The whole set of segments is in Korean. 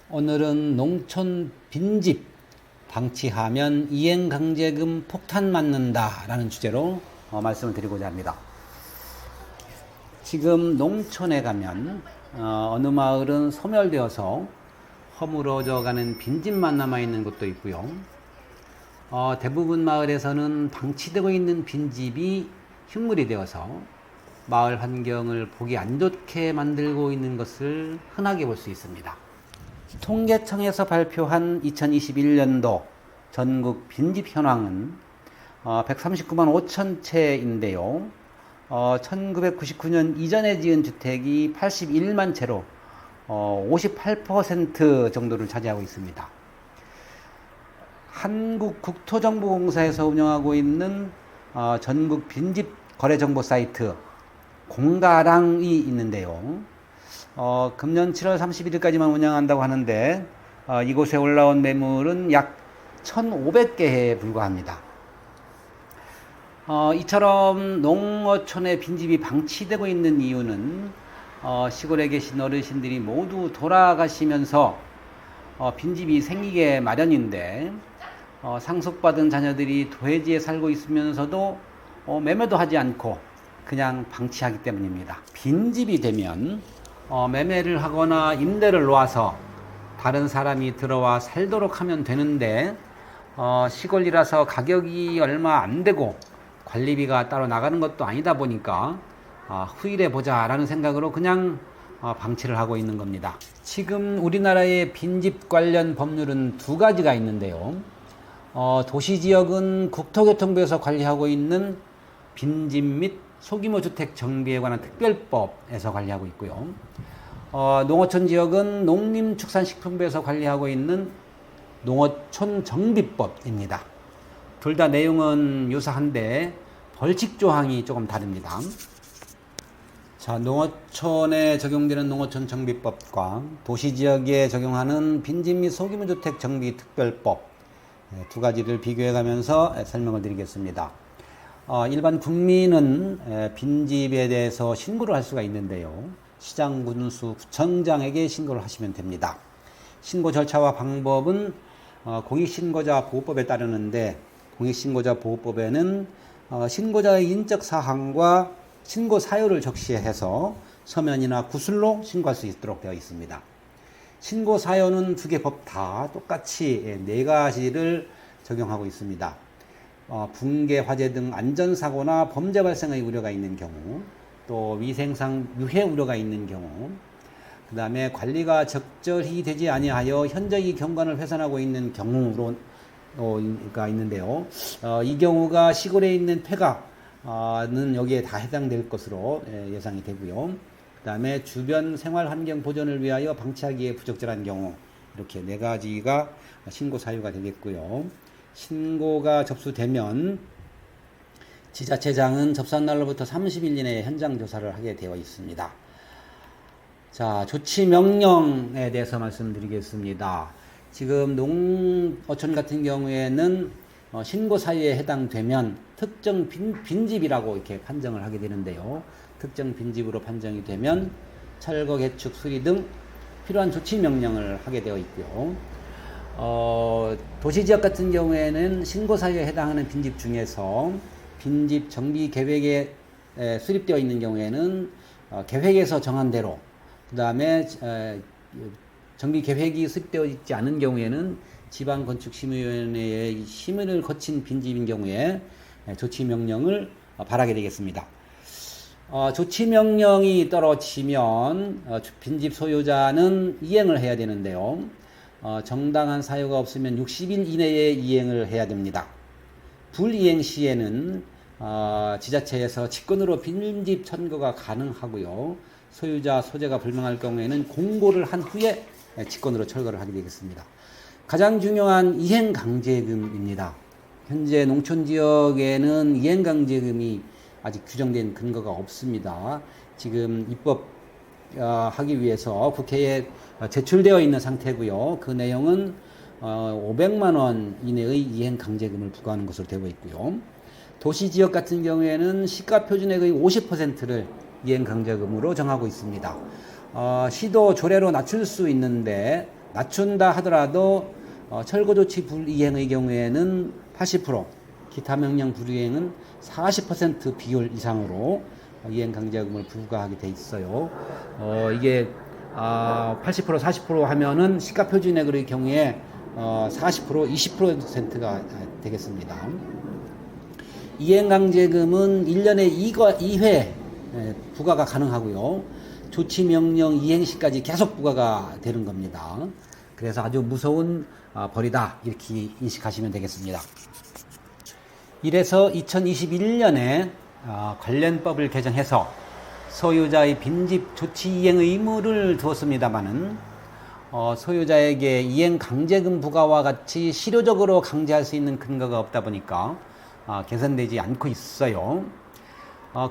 오늘은 농촌 빈집 방치하면 이행강제금 폭탄 맞는다 라는 주제로 말씀을 드리고자 합니다. 지금 농촌에 가면 어느 마을은 소멸되어서 허물어져 가는 빈집만 남아있는 곳도 있고요. 대부분 마을에서는 방치되고 있는 빈집이 흉물이 되어서 마을 환경을 보기 안 좋게 만들고 있는 것을 흔하게 볼 수 있습니다. 통계청에서 발표한 2021년도 전국 빈집 현황은 139만 5천 채인데요. 1999년 이전에 지은 주택이 81만 채로 58% 정도를 차지하고 있습니다. 한국국토정보공사에서 운영하고 있는 전국 빈집 거래정보 사이트 공가랑이 있는데요. 금년 7월 31일까지만 운영한다고 하는데 이곳에 올라온 매물은 약 1,500개에 불과합니다. 이처럼 농어촌의 빈집이 방치되고 있는 이유는 시골에 계신 어르신들이 모두 돌아가시면서 빈집이 생기게 마련인데 상속받은 자녀들이 도해지에 살고 있으면서도 매매도 하지 않고 그냥 방치하기 때문입니다. 빈집이 되면 매매를 하거나 임대를 놓아서 다른 사람이 들어와 살도록 하면 되는데 시골이라서 가격이 얼마 안 되고 관리비가 따로 나가는 것도 아니다 보니까 후일에 보자 라는 생각으로 그냥 방치를 하고 있는 겁니다. 지금 우리나라의 빈집 관련 법률은 두 가지가 있는데요. 도시지역은 국토교통부에서 관리하고 있는 빈집 및 소규모 주택 정비에 관한 특별법에서 관리하고 있고요. 농어촌 지역은 농림축산식품부에서 관리하고 있는 농어촌 정비법입니다. 둘 다 내용은 유사한데 벌칙 조항이 조금 다릅니다. 자, 농어촌에 적용되는 농어촌 정비법과 도시지역에 적용하는 빈집 및 소규모 주택 정비 특별법 두 가지를 비교해 가면서 설명을 드리겠습니다. 일반 국민은 빈집에 대해서 신고를 할 수가 있는데요. 시장, 군수, 구청장에게 신고를 하시면 됩니다. 신고 절차와 방법은 공익신고자 보호법에 따르는데 공익신고자 보호법에는 신고자의 인적 사항과 신고 사유를 적시해서 서면이나 구술로 신고할 수 있도록 되어 있습니다. 신고 사유는 두 개 법 다 똑같이 네 가지를 적용하고 있습니다. 붕괴, 화재 등 안전사고나 범죄 발생의 우려가 있는 경우, 또 위생상 유해 우려가 있는 경우, 그 다음에 관리가 적절히 되지 아니하여 현저히 경관을 훼손하고 있는 경우가 있는데요. 이 경우가 시골에 있는 폐가는 여기에 다 해당될 것으로 예상이 되고요. 그 다음에 주변 생활 환경 보존을 위하여 방치하기에 부적절한 경우, 이렇게 네 가지가 신고 사유가 되겠고요. 신고가 접수되면 지자체장은 접수한 날로부터 30일 이내에 현장 조사를 하게 되어 있습니다. 자, 조치 명령에 대해서 말씀드리겠습니다. 지금 농어촌 같은 경우에는 신고 사유에 해당되면 특정 빈집이라고 이렇게 판정을 하게 되는데요. 특정 빈집으로 판정이 되면 철거, 개축, 수리 등 필요한 조치 명령을 하게 되어 있고요. 도시지역 같은 경우에는 신고 사유에 해당하는 빈집 중에서 빈집 정비 계획에 수립되어 있는 경우에는 계획에서 정한 대로, 그 다음에 정비 계획이 수립되어 있지 않은 경우에는 지방건축심의위원회의 심의를 거친 빈집인 경우에 조치 명령을 발하게 되겠습니다. 조치 명령이 떨어지면 빈집 소유자는 이행을 해야 되는데요. 정당한 사유가 없으면 60일 이내에 이행을 해야 됩니다. 불이행 시에는 지자체에서 직권으로 빈집 철거가 가능하고요. 소유자 소재가 불명할 경우에는 공고를 한 후에 직권으로 철거를 하게 되겠습니다. 가장 중요한 이행강제금입니다. 현재 농촌 지역에는 이행강제금이 아직 규정된 근거가 없습니다. 지금 입법하기 위해서 국회에 제출되어 있는 상태고요. 그 내용은 500만 원 이내의 이행강제금을 부과하는 것으로 되어 있고요. 도시지역 같은 경우에는 시가표준액의 50%를 이행강제금으로 정하고 있습니다. 시도 조례로 낮출 수 있는데 낮춘다 하더라도 철거조치 불이행의 경우에는 80%, 기타 명령 불이행은 40% 비율 이상으로 이행강제금을 부과하게 돼 있어요. 이게 80% 40% 하면은 시가표준액의 경우에 40% 20%가 되겠습니다. 이행강제금은 1년에 2회 부과가 가능하고요. 조치명령 이행시까지 계속 부과가 되는 겁니다. 그래서 아주 무서운 벌이다 이렇게 인식하시면 되겠습니다. 이래서 2021년에 관련법을 개정해서 소유자의 빈집 조치 이행 의무를 두었습니다마는 소유자에게 이행 강제금 부과와 같이 실효적으로 강제할 수 있는 근거가 없다 보니까 개선되지 않고 있어요.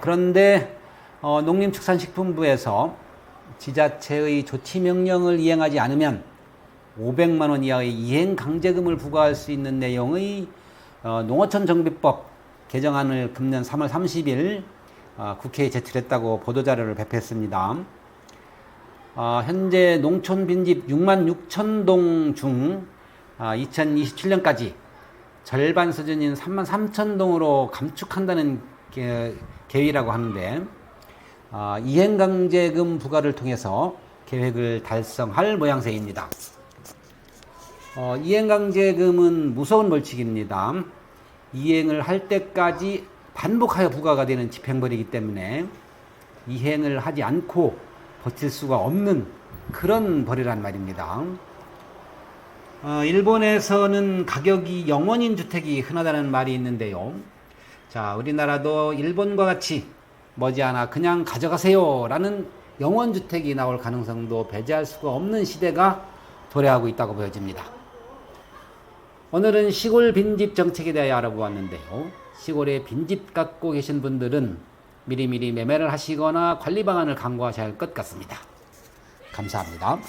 그런데 농림축산식품부에서 지자체의 조치 명령을 이행하지 않으면 500만 원 이하의 이행 강제금을 부과할 수 있는 내용의 농어촌 정비법 개정안을 금년 3월 30일 국회에 제출했다고 보도자료를 배포했습니다. 현재 농촌 빈집 6만 6천 동 중 2027년까지 절반 수준인 3만 3천 동으로 감축한다는 계획이라고 하는데 이행강제금 부과를 통해서 계획을 달성할 모양새입니다. 이행강제금은 무서운 벌칙입니다. 이행을 할 때까지 반복하여 부과가 되는 집행벌이기 때문에 이행을 하지 않고 버틸 수가 없는 그런 벌이란 말입니다. 일본에서는 가격이 0원인 주택이 흔하다는 말이 있는데요. 자, 우리나라도 일본과 같이 머지않아 그냥 가져가세요 라는 0원 주택이 나올 가능성도 배제할 수가 없는 시대가 도래하고 있다고 보여집니다. 오늘은 시골 빈집 정책에 대해 알아보았는데요. 시골에 빈집 갖고 계신 분들은 미리미리 매매를 하시거나 관리 방안을 강구하셔야 할 것 같습니다. 감사합니다.